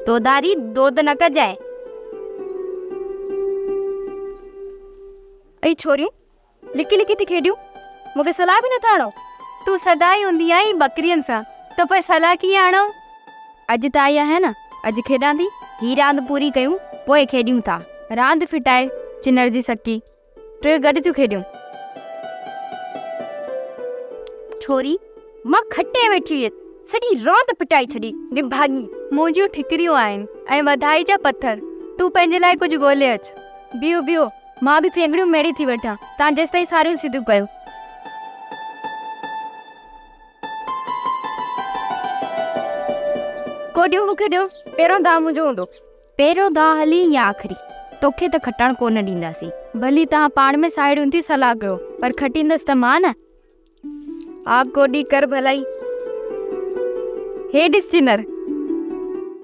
तोदारी दोद न कजाए। ऐं छोरियूं लिकी लिकी थी खेॾियूं, मूंखे सलाह बि नथा आणो। तू सदाई हूंदी आई बकरियन सा, तो पे सलाह कीअं आणो? अॼु त आई आहे न, अॼु खेॾां थी। ही रांदि पूरी कयूं पोइ खेॾियूं था। रांदि फिटाए चिनर जी सकी, टे गॾु थियूं खेॾियूं। छोरी मां खटे वेठी हुयसि, सॼी रांदि पिटाई छॾी निभागी। मुंहिंजियूं ठिकरियूं आहिनि ऐं वधाई जा पत्थर। तू पंहिंजे लाइ कुझु ॻोल्हे अच। बीहो बीहो, मां बि फेंगड़ियूं मेड़ी थी वेठां, तव्हां जेसि ताईं सारियूं सिधियूं कयो। को ॾियो मूंखे ॾियो, पहिरों दाव मुंहिंजो हूंदो। पहिरियों दाव हली या आख़िरी, तोखे त खटण कोन ॾींदासीं। भली तव्हां पाण में साहेड़ियुनि थी सलाह कयो, पर खटींदसि त मां न। आप कोडी कर भलाई। हे ॾिस चिनर,